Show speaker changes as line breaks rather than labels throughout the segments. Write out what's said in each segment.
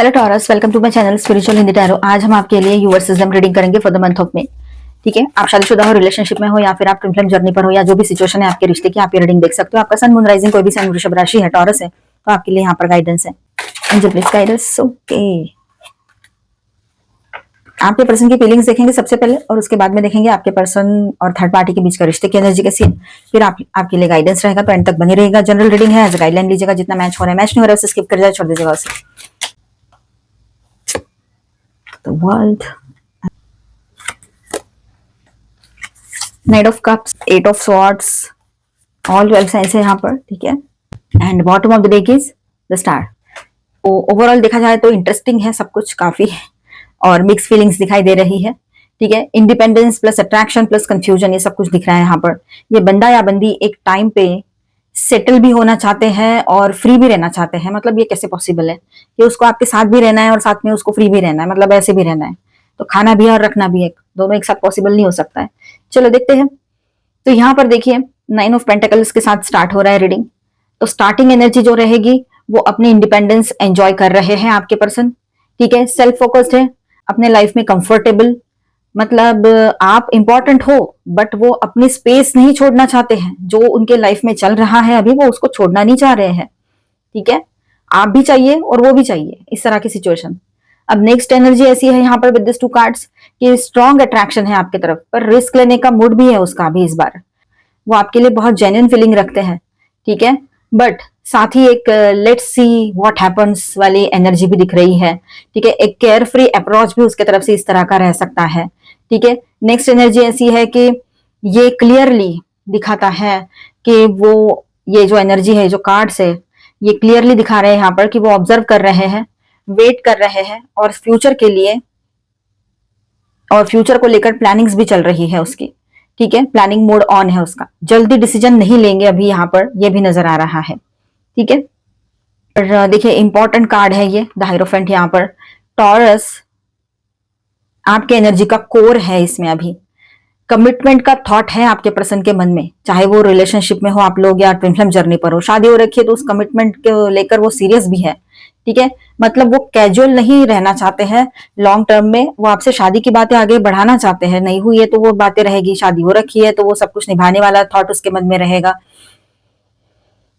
Hello Taurus, welcome to my channel spiritual Hindi tarot. आज हम आपके लिए यूवर्सिज्म रीडिंग करेंगे for the month of May. ठीक है, आप शादीशुदा हो, रिलेशनशिप में हो या फिर आप ट्विन फ्लेम जर्नी पर हो या जो भी सिचुएशन है आपके रिश्ते की, आप ये रीडिंग देख सकते हो। आपका सन मून राइजिंग कोई भी सन वृषभ राशि है, टॉरस है, तो आपके लिए यहाँ पर गाइडेंस है। मुझे प्लीज गाइडेंस। ओके, आपके पर्सन की फीलिंग्स देखेंगे सबसे पहले और उसके बाद में देखेंगे आपके पर्सन और थर्ड पार्टी के बीच का रिश्ते की एनर्जी कैसी है। फिर आपके लिए गाइडेंस रहेगा, तो एंड तक बने रहेगा। जनरल रीडिंग है, एज गाइडलाइन लीजिएगा। जितना मैच हो रहा है, मैच नहीं हो रहा है उसे स्किप कर जाए, छोड़ दीजिएगा उसे। The world, Knight of Cups, Eight of Swords, all 12 signs है यहाँ पर। ठीक है, and bottom of the deck is the star. Overall देखा जाए तो इंटरेस्टिंग है सब कुछ काफी, और मिक्स फीलिंग्स दिखाई दे रही है। ठीक है, independence plus attraction plus confusion, ये सब कुछ दिख रहा है यहाँ पर। ये बंदा या बंदी एक टाइम पे सेटल भी होना चाहते हैं और फ्री भी रहना चाहते हैं। मतलब ये कैसे पॉसिबल है कि उसको आपके साथ भी रहना है और साथ में उसको फ्री भी रहना है, मतलब ऐसे भी रहना है, तो खाना भी है और रखना भी है, दोनों एक साथ पॉसिबल नहीं हो सकता है। चलो देखते हैं। तो यहाँ पर देखिए, 9 ऑफ पेंटिकल्स के साथ स्टार्ट हो रहा है रीडिंग। तो स्टार्टिंग एनर्जी जो रहेगी वो अपनी इंडिपेंडेंस एंजॉय कर रहे हैं आपके पर्सन। ठीक है, सेल्फ फोकस्ड है, अपने लाइफ में कंफर्टेबल, मतलब आप इंपॉर्टेंट हो बट वो अपनी स्पेस नहीं छोड़ना चाहते हैं। जो उनके लाइफ में चल रहा है अभी वो उसको छोड़ना नहीं चाह रहे हैं। ठीक है, आप भी चाहिए और वो भी चाहिए, इस तरह की सिचुएशन। अब नेक्स्ट एनर्जी ऐसी है यहाँ पर विद दिस 2 कार्ड्स कि स्ट्रॉन्ग अट्रैक्शन है आपके तरफ, पर रिस्क लेने का मूड भी है उसका अभी इस बार। वो आपके लिए बहुत जेन्युइन फीलिंग रखते हैं। ठीक है, बट साथ ही एक लेट्स सी व्हाट हैपेंस वाली एनर्जी भी दिख रही है। ठीक है, एक केयर फ्री अप्रोच भी उसके तरफ से इस तरह का रह सकता है। ठीक है, नेक्स्ट एनर्जी ऐसी है कि ये क्लियरली दिखाता है कि वो, ये जो एनर्जी है, जो कार्ड्स है, ये क्लियरली दिखा रहे हैं यहाँ पर कि वो ऑब्जर्व कर रहे हैं, वेट कर रहे हैं, और फ्यूचर के लिए और फ्यूचर को लेकर प्लानिंग्स भी चल रही है उसकी। ठीक है, प्लानिंग मोड ऑन है उसका, जल्दी डिसीजन नहीं लेंगे अभी यहाँ पर, ये भी नजर आ रहा है। ठीक है, और देखिए इंपॉर्टेंट कार्ड है ये द हायरोफेंट। यहाँ पर टॉरस आपके एनर्जी का कोर है इसमें। अभी कमिटमेंट का थॉट है आपके पर्सन के मन में, चाहे वो रिलेशनशिप में हो आप लोग या ट्विन फ्लेम जर्नी पर हो, शादी हो रखी है तो उस कमिटमेंट को लेकर वो सीरियस भी है। ठीक है, मतलब वो कैजुअल नहीं रहना चाहते हैं लॉन्ग टर्म में, वो आपसे शादी की बातें आगे बढ़ाना चाहते हैं। नहीं हुई है तो वो बातें रहेगी, शादी हो रखी है तो वो सब कुछ निभाने वाला थॉट उसके मन में रहेगा।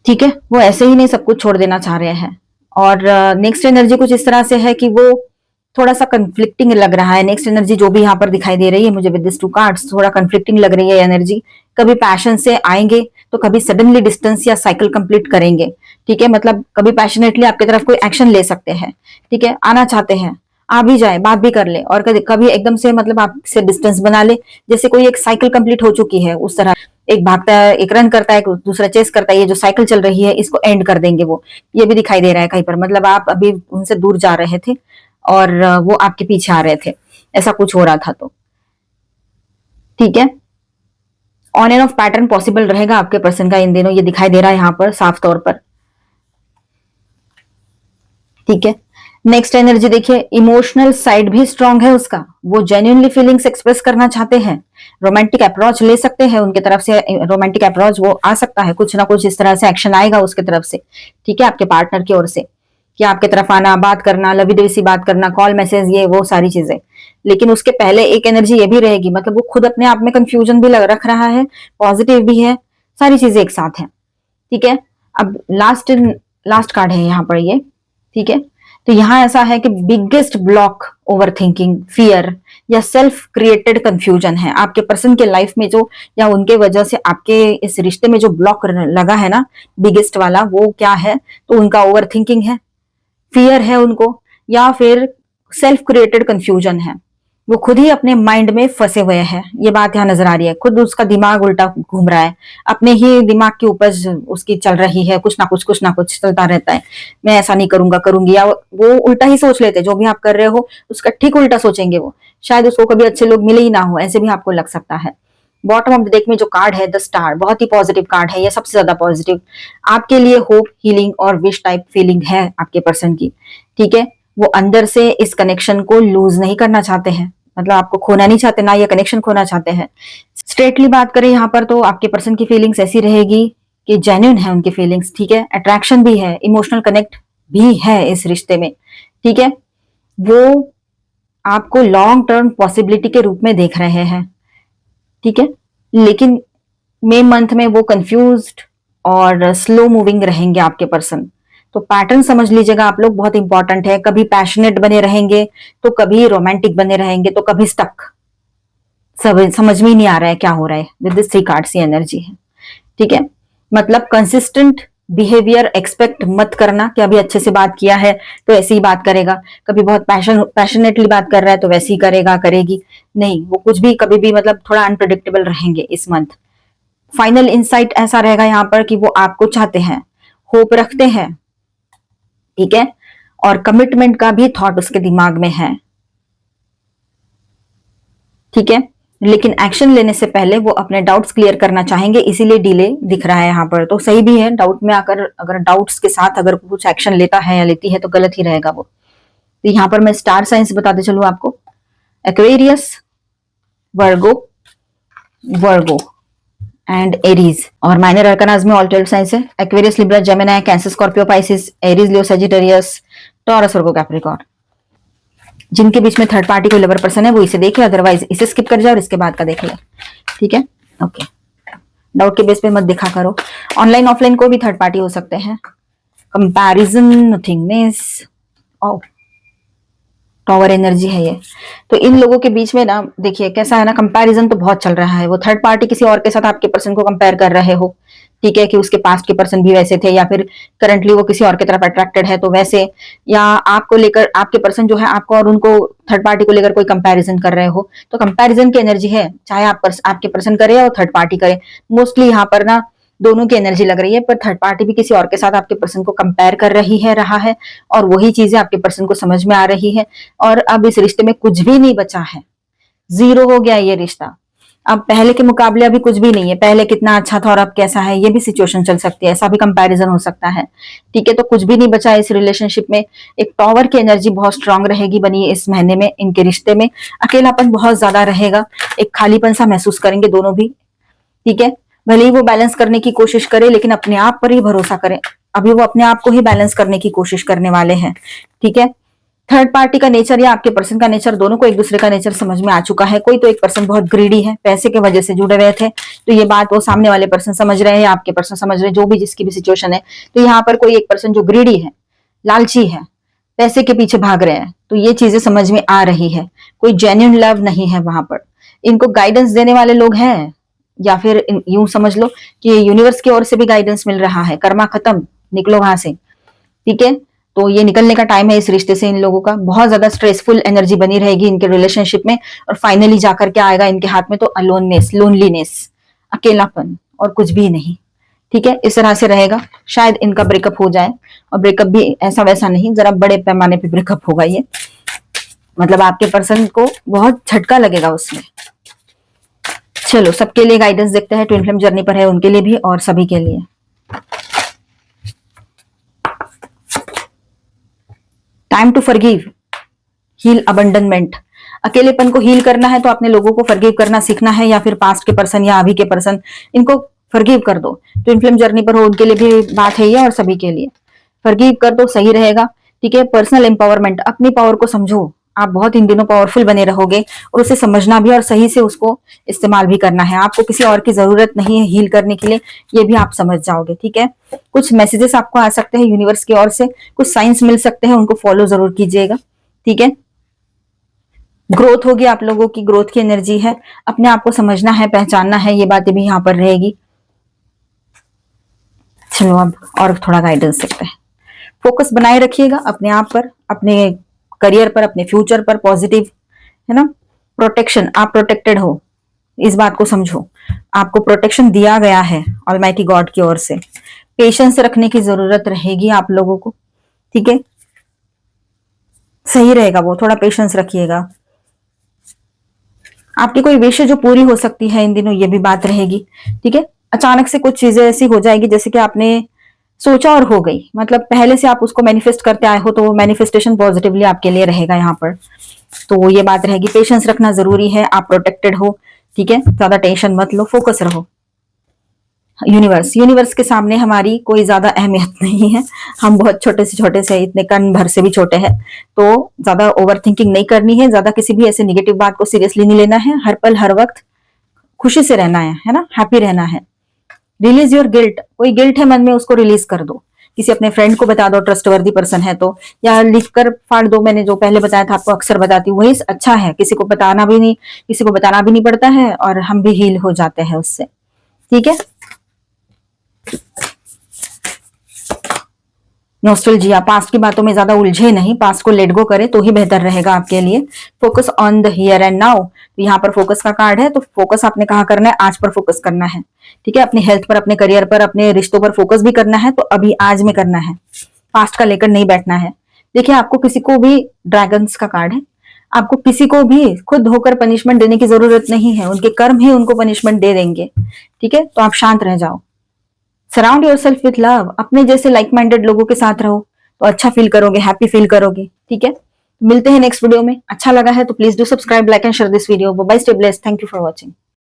ठीक है, वो ऐसे ही नहीं सब कुछ छोड़ देना चाह रहे हैं। और नेक्स्ट एनर्जी कुछ इस तरह से है कि वो थोड़ा सा कंफ्लिक्टिंग लग रहा है। नेक्स्ट एनर्जी जो भी यहाँ पर दिखाई दे रही है मुझे विद दिस 2 कार्ड्स, थोड़ा कंफ्लिक्टिंग लग रही है एनर्जी। कभी पैशन से आएंगे तो कभी सडनली डिस्टेंस या साइकिल कंप्लीट करेंगे। ठीक है, मतलब कभी पैशनेटली आपकी तरफ कोई एक्शन ले सकते हैं। ठीक है, आना चाहते हैं, आ भी जाए, बात भी कर ले, और कभी एकदम से मतलब आपसे डिस्टेंस बना ले, जैसे कोई एक साइकिल कंप्लीट हो चुकी है उस तरह। एक भागता है, एक रन करता है, दूसरा चेस करता है, ये जो साइकिल चल रही है इसको एंड कर देंगे वो, ये भी दिखाई दे रहा है कहीं पर। मतलब आप अभी उनसे दूर जा रहे थे और वो आपके पीछे आ रहे थे, ऐसा कुछ हो रहा था। तो ठीक है, on end of pattern possible रहेगा आपके पर्सन का इन दिनों, ये दिखाई दे रहा है यहाँ पर साफ तौर पर। ठीक है, नेक्स्ट एनर्जी देखिए, इमोशनल साइड भी स्ट्रांग है उसका, वो जेन्युइनली फीलिंग्स एक्सप्रेस करना चाहते हैं। रोमांटिक अप्रोच ले सकते हैं उनके तरफ से, रोमांटिक अप्रोच वो आ सकता है, कुछ ना कुछ इस तरह से एक्शन आएगा उसके तरफ से। ठीक है, आपके पार्टनर की ओर से, कि आपके तरफ आना, बात करना, लवी डेवी सी बात करना, कॉल मैसेज, ये वो सारी चीजें। लेकिन उसके पहले एक एनर्जी ये भी रहेगी, मतलब वो खुद अपने आप में कंफ्यूजन भी रख रहा है, पॉजिटिव भी है, सारी चीजें एक साथ है। ठीक है, अब लास्ट कार्ड है यहाँ पर ये। ठीक है, तो यहाँ ऐसा है कि biggest block over thinking, fear या सेल्फ क्रिएटेड कंफ्यूजन है आपके पर्सन के लाइफ में, जो या उनके वजह से आपके इस रिश्ते में जो ब्लॉक लगा है ना बिगेस्ट वाला, वो क्या है? तो उनका ओवर थिंकिंग है, फियर है उनको, या फिर सेल्फ क्रिएटेड कंफ्यूजन है। वो खुद ही अपने माइंड में फंसे हुए हैं, ये बात यहाँ नजर आ रही है। खुद उसका दिमाग उल्टा घूम रहा है, अपने ही दिमाग की उपज उसकी चल रही है, कुछ ना कुछ चलता रहता है। मैं ऐसा नहीं करूंगा, करूंगी, या वो उल्टा ही सोच लेते, जो भी आप कर रहे हो उसका ठीक उल्टा सोचेंगे वो। शायद उसको कभी अच्छे लोग मिले ही ना हो, ऐसे भी आपको लग सकता है। बॉटम ऑफ द डेक में जो कार्ड है द स्टार, बहुत ही पॉजिटिव कार्ड है, ये सबसे ज्यादा पॉजिटिव आपके लिए होप, हीलिंग और विश टाइप फीलिंग है आपके पर्सन की। ठीक है, वो अंदर से इस कनेक्शन को लूज नहीं करना चाहते हैं, मतलब आपको खोना नहीं चाहते, ना ये कनेक्शन खोना चाहते हैं। स्ट्रेटली बात करें यहाँ पर तो आपके पर्सन की फीलिंग्स ऐसी रहेगी कि जेन्युइन है उनकी फीलिंग्स। ठीक है, अट्रैक्शन भी है, इमोशनल कनेक्ट भी है इस रिश्ते में। ठीक है, वो आपको लॉन्ग टर्म पॉसिबिलिटी के रूप में देख रहे हैं, ठीक है, लेकिन मई मंथ में वो कंफ्यूज्ड और स्लो मूविंग रहेंगे आपके पर्सन। तो पैटर्न समझ लीजिएगा आप लोग, बहुत इंपॉर्टेंट है। कभी पैशनेट बने रहेंगे, तो कभी रोमांटिक बने रहेंगे, तो कभी स्टक। समझ में ही नहीं आ रहा है क्या हो रहा है। विद दिस 3 कार्ड्स की एनर्जी है, ठीक है। मतलब कंसिस्टेंट बिहेवियर एक्सपेक्ट मत करना कि अभी अच्छे से बात किया है तो ऐसे ही बात करेगा, कभी बहुत पैशनेटली बात कर रहा है तो वैसे ही करेगा करेगी, नहीं, वो कुछ भी कभी भी मतलब थोड़ा अनप्रिडिक्टेबल रहेंगे इस मंथ। फाइनल इंसाइट ऐसा रहेगा यहाँ पर कि वो आपको चाहते हैं, होप रखते हैं, ठीक है, और कमिटमेंट का भी थॉट उसके दिमाग में है, ठीक है, लेकिन एक्शन लेने से पहले वो अपने डाउट्स क्लियर करना चाहेंगे, इसीलिए डिले दिख रहा है यहाँ पर। तो सही भी है, डाउट में आकर अगर डाउट्स के साथ अगर कुछ एक्शन लेता है या लेती है तो गलत ही रहेगा वो। तो यहाँ पर मैं स्टार साइंस बताते चलूं आपको, Aquarius, Virgo, Virgo and Aries. और माइनर अरकानाज में ऑल 12 साइंस है, Aquarius, Libra, Gemini, Cancer, Scorpio, Pisces, Aries, Leo, Sagittarius, Taurus, Virgo, Capricorn. जिनके बीच में थर्ड पार्टी कोई लवर पर्सन है वो इसे देखे, अदरवाइज इसे स्किप कर जाए और इसके बाद का देख ले, ठीक है, ओके। डाउट के बेस पे मत दिखा करो। ऑनलाइन ऑफलाइन कोई भी थर्ड पार्टी हो सकते हैं। कंपैरिजन, नथिंगनेस, टॉवर एनर्जी है ये। तो इन लोगों के बीच में ना देखिए कैसा है ना, कंपैरिजन तो बहुत चल रहा है। वो थर्ड पार्टी किसी और के साथ आपके पर्सन को कंपेयर कर रहे हो, ठीक है, कि उसके पास्ट के पर्सन भी वैसे थे, या फिर करंटली वो किसी और की तरफ अट्रैक्टेड है तो वैसे, या आपको लेकर आपके पर्सन जो है आपको और उनको थर्ड पार्टी को लेकर कोई कंपैरिजन कर रहे हो, तो कंपैरिजन की एनर्जी है, चाहे आपके पर्सन करे या थर्ड पार्टी करे। मोस्टली यहाँ पर ना दोनों की एनर्जी लग रही है, पर थर्ड पार्टी भी किसी और के साथ आपके पर्सन को कंपेयर कर रही है, रहा है, और वही चीजें आपके पर्सन को समझ में आ रही है। और अब इस रिश्ते में कुछ भी नहीं बचा है, जीरो हो गया ये रिश्ता। अब पहले के मुकाबले अभी कुछ भी नहीं है, पहले कितना अच्छा था और अब कैसा है, ये भी सिचुएशन चल सकती है, ऐसा भी कंपैरिजन हो सकता है, ठीक है। तो कुछ भी नहीं बचा इस रिलेशनशिप में। एक टॉवर की एनर्जी बहुत स्ट्रांग रहेगी बनी इस महीने में इनके रिश्ते में। अकेलापन बहुत ज्यादा रहेगा, एक खालीपन सा महसूस करेंगे दोनों भी, ठीक है। भले ही वो बैलेंस करने की कोशिश करे, लेकिन अपने आप पर ही भरोसा करें। अभी वो अपने आप को ही बैलेंस करने की कोशिश करने वाले हैं, ठीक है। थर्ड पार्टी का नेचर या आपके पर्सन का नेचर, दोनों को एक दूसरे का नेचर समझ में आ चुका है। कोई तो एक पर्सन बहुत ग्रीडी है, पैसे के वजह से जुड़े हुए थे, तो ये बात वो सामने वाले पर्सन समझ रहे हैं या आपके पर्सन समझ रहे हैं, जो भी जिसकी भी सिचुएशन है। तो यहाँ पर कोई एक पर्सन जो ग्रीडी है, लालची है, पैसे के पीछे भाग रहे हैं, तो ये चीजें समझ में आ रही है। कोई जेन्युइन लव नहीं है वहां पर। इनको गाइडेंस देने वाले लोग हैं, या फिर यूं समझ लो कि यूनिवर्स की ओर से भी गाइडेंस मिल रहा है, कर्मा खत्म, निकलो वहां से, ठीक है। तो ये निकलने का टाइम है इस रिश्ते से इन लोगों का। बहुत ज्यादा स्ट्रेसफुल एनर्जी बनी रहेगी इनके रिलेशनशिप में, और फाइनली जाकर के आएगा इनके हाथ में तो अलोननेस, लोनलीनेस, अकेलापन, और कुछ भी नहीं, ठीक है। इस तरह से रहेगा। शायद इनका ब्रेकअप हो जाए, और ब्रेकअप भी ऐसा वैसा नहीं, जरा बड़े पैमाने पे ब्रेकअप होगा ये। मतलब आपके पर्सन को बहुत झटका लगेगा उसमें। चलो सबके लिए गाइडेंस देखते हैं, ट्विन फ्लेम जर्नी पर है उनके लिए भी और सभी के लिए। Time to forgive, heal abandonment. अकेलेपन को हील करना है तो अपने लोगों को फॉरगिव करना सीखना है, या फिर पास्ट के पर्सन या अभी के पर्सन, इनको फॉरगिव कर दो। ट्विन फ्लेम जर्नी पर हो उनके लिए भी बात है ये, और सभी के लिए फॉरगिव कर दो, सही रहेगा, ठीक है। पर्सनल एम्पावरमेंट, अपनी पावर को समझो। आप बहुत इन दिनों पावरफुल बने रहोगे, और उसे समझना भी और सही से उसको इस्तेमाल भी करना है। आपको किसी और की जरूरत नहीं है हील करने के लिए, ये भी आप समझ जाओगे, ठीक है। कुछ मैसेजेस आपको आ सकते हैं यूनिवर्स की ओर से, कुछ साइंस मिल सकते हैं, उनको फॉलो जरूर कीजिएगा, ठीक है। ग्रोथ होगी, आप लोगों की ग्रोथ की एनर्जी है। अपने आप को समझना है, पहचानना है, ये बातें भी यहाँ पर रहेगी। चलो अब और थोड़ा गाइडेंस सकते हैं। फोकस बनाए रखिएगा अपने आप पर, अपने करियर पर, अपने फ्यूचर पर, पॉजिटिव है ना। प्रोटेक्शन, आप प्रोटेक्टेड हो, इस बात को समझो। आपको प्रोटेक्शन दिया गया है ऑलमाइटी गॉड की ओर से। पेशेंस रखने की जरूरत रहेगी आप लोगों को, ठीक है। सही रहेगा वो, थोड़ा पेशेंस रखिएगा। आपकी कोई विश जो पूरी हो सकती है इन दिनों, ये भी बात रहेगी, ठीक है। अचानक से कुछ चीजें ऐसी हो जाएगी जैसे कि आपने सोचा और हो गई, मतलब पहले से आप उसको मैनिफेस्ट करते आए हो, तो वो मैनिफेस्टेशन पॉजिटिवली आपके लिए रहेगा यहाँ पर। तो ये बात रहेगी, पेशेंस रखना जरूरी है, आप प्रोटेक्टेड हो, ठीक है। ज्यादा टेंशन मत लो, फोकस रहो। यूनिवर्स, यूनिवर्स के सामने हमारी कोई ज्यादा अहमियत नहीं है। हम बहुत छोटे से इतने कण भर से भी छोटे हैं। तो ज्यादा ओवर थिंकिंग नहीं करनी है, ज्यादा किसी भी ऐसे निगेटिव बात को सीरियसली नहीं लेना है। हर पल हर वक्त खुशी से रहना है ना, हैप्पी रहना है। रिलीज योर गिल्ट, कोई गिल्ट है मन में उसको रिलीज कर दो। किसी अपने फ्रेंड को बता दो, ट्रस्टवर्दी पर्सन है तो, या लिखकर फाड़ दो। मैंने जो पहले बताया था आपको अक्सर बताती हूँ, वही अच्छा है। किसी को बताना भी नहीं पड़ता है, और हम भी हील हो जाते हैं उससे। ठीक है। नॉस्टैल्जिया, पास्ट की बातों में ज्यादा उलझे नहीं, पास्ट को लेट गो करें तो ही बेहतर रहेगा आपके लिए। Focus on the here and now, तो यहाँ पर फोकस का कार्ड है, तो फोकस आपने कहा करना है, आज पर फोकस करना है। ठीक है। अपनी हेल्थ पर, अपने करियर पर, अपने रिश्तों पर फोकस भी करना है, तो अभी आज में करना है। पास्ट का लेकर नहीं बैठना है। देखिए, आपको किसी को भी, ड्रैगन्स का कार्ड है, आपको किसी को भी खुद होकर पनिशमेंट देने की जरूरत नहीं है। उनके कर्म ही उनको पनिशमेंट दे देंगे। ठीक है। तो आप शांत रह जाओ। Surround your self with love, अपने जैसे लाइक माइंडेड लोगों के साथ रहो तो अच्छा फील करोगे, हैप्पी फील करोगे। ठीक है। मिलते हैं नेक्स्ट वीडियो में। अच्छा लगा है तो please do subscribe, like and share this video. Bye, stay blessed, thank you for watching.